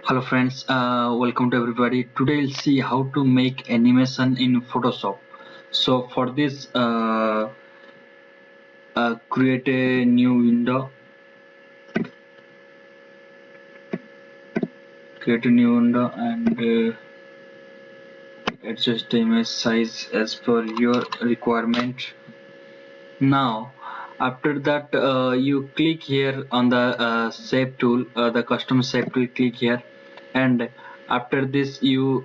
Hello friends, welcome to everybody. Today we'll see how to make animation in Photoshop. So for this, create a new window. And adjust the image size as per your requirement. Now, after that, you click here on the shape tool, the custom shape tool. Click here, and after this, you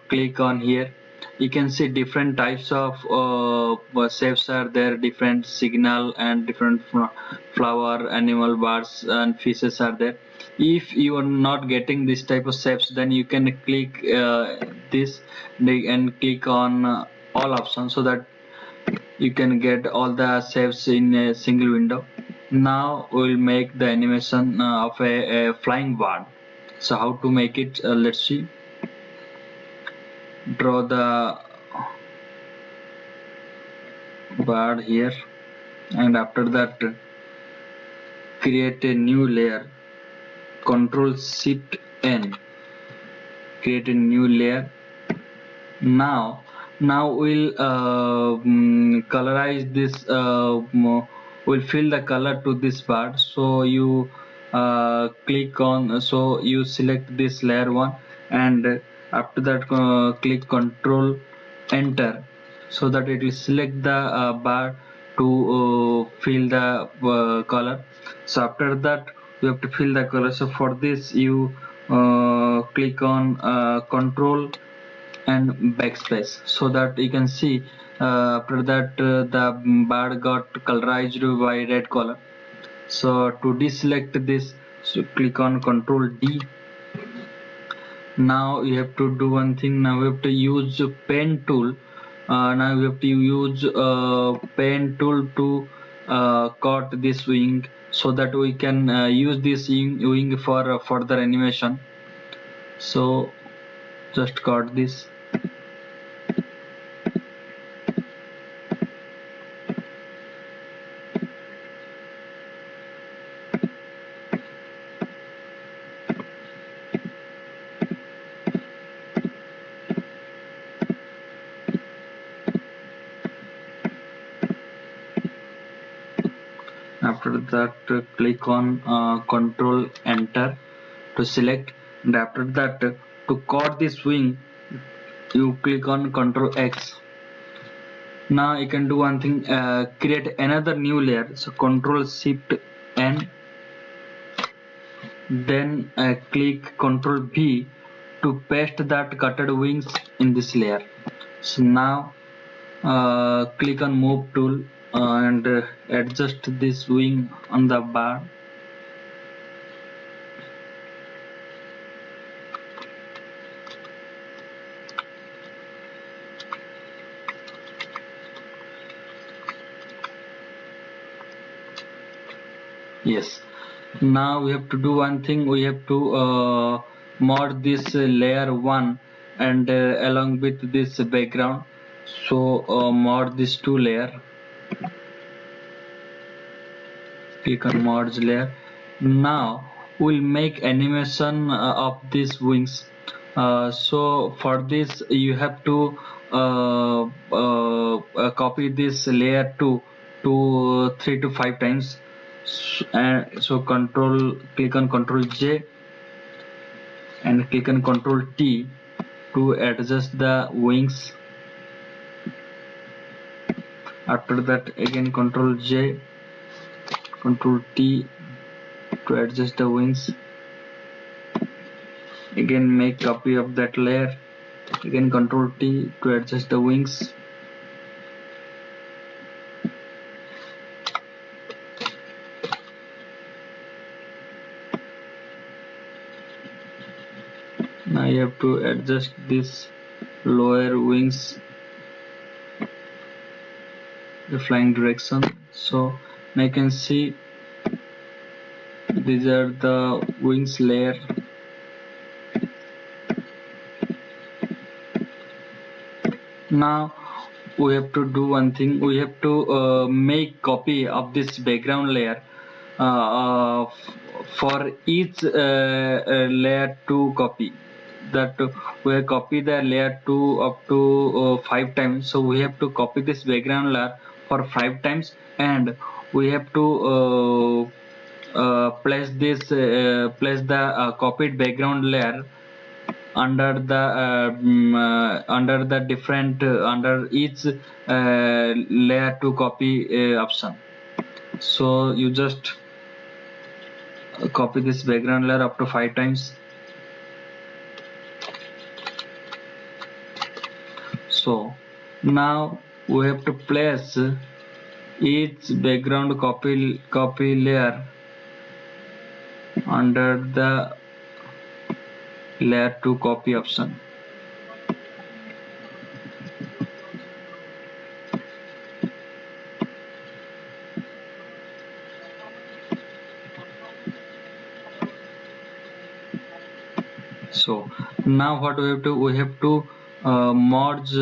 click on here. You can see different types of shapes are there. Different signal and different flower, animal, birds, and fishes are there. If you are not getting this type of shapes, then you can click this and click on all options so that you can get all the shapes in a single window. Now we'll make the animation of a flying bird. So how to make it? Let's see. Draw the bird here, and after that create a new layer. Control Shift N. Create a new layer. Now we'll colorize this. We'll fill the color to this part. So you click on. So you select this layer one, and after that click Control Enter, so that it will select the bar to fill the color. So after that you have to fill the color. So for this you click on Control and backspace, so that you can see after that the bar got colorized by red color. So to deselect this, so click on Control D. Now you have to do one thing. Now we have to use pen tool. Now we have to use pen tool to cut this wing, so that we can use this wing for further animation. So just cut this. After that click on Control Enter to select, and after that to cut this wing you click on Control X. Now you can do one thing, create another new layer. So Control Shift N, then click Control V to paste that cutted wings in this layer. So now click on Move tool and adjust this wing on the bar. Yes. Now we have to do one thing. We have to mod this layer 1 and along with this background. So mod this two layer. Click on merge layer. Now we'll make animation of these wings. So for this you have to copy this layer to 3 to 5 times. So click on Control J and click on Control T to adjust the wings. After that again Control J, Control T to adjust the wings. Again make copy of that layer. Again Control T to adjust the wings. Now you have to adjust this lower wings, the flying direction. So now you can see these are the wings layer. Now we have to do one thing. We have to make copy of this background layer for each layer 2 copy, that we copy the layer 2 up to 5 times, so we have to copy this background layer for 5 times, and we have to place the copied background layer under the different under each layer to copy option. So you just copy this background layer up to 5 times. So now we have to place each background copy layer under the layer 2 copy option. So now what we have to merge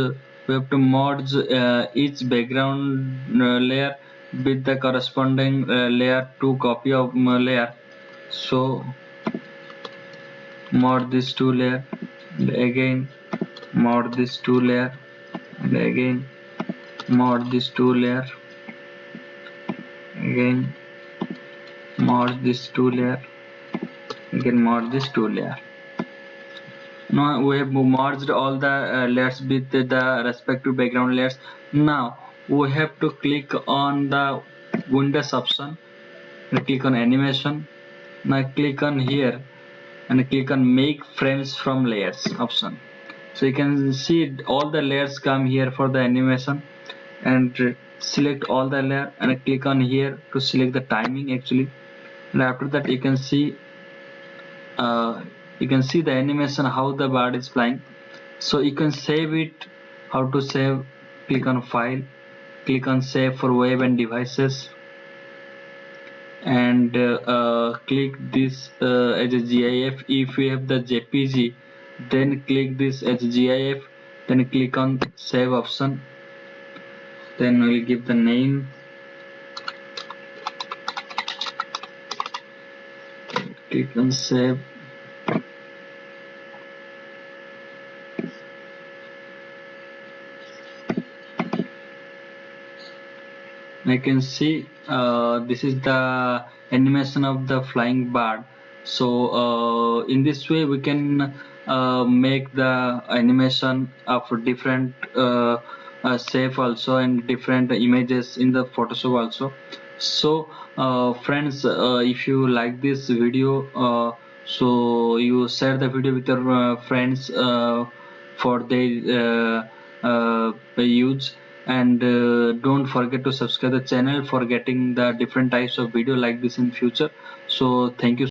each background layer with the corresponding layer 2 copy of layer. So merge this 2 layer, and again merge this 2 layer, and again merge this 2 layer, again merge this 2 layer, again merge this 2 layer. Now we have merged all the layers with the respective background layers. Now we have to click on the Windows option and click on animation. Now click on here and click on make frames from layers option. So you can see all the layers come here for the animation, and select all the layer and click on here to select the timing actually. And after that you can see the animation how the bird is flying. So you can save it. How to save? Click on file, click on save for web and devices, and click this as a GIF. If you have the JPG, then click this as GIF, then click on save option, then we'll give the name, click on save. I can see this is the animation of the flying bird. So in this way we can make the animation of different shape also, and different images in the Photoshop also. So friends, if you like this video, so you share the video with your friends for their use, and don't forget to subscribe the channel for getting the different types of video like this in future. So thank you.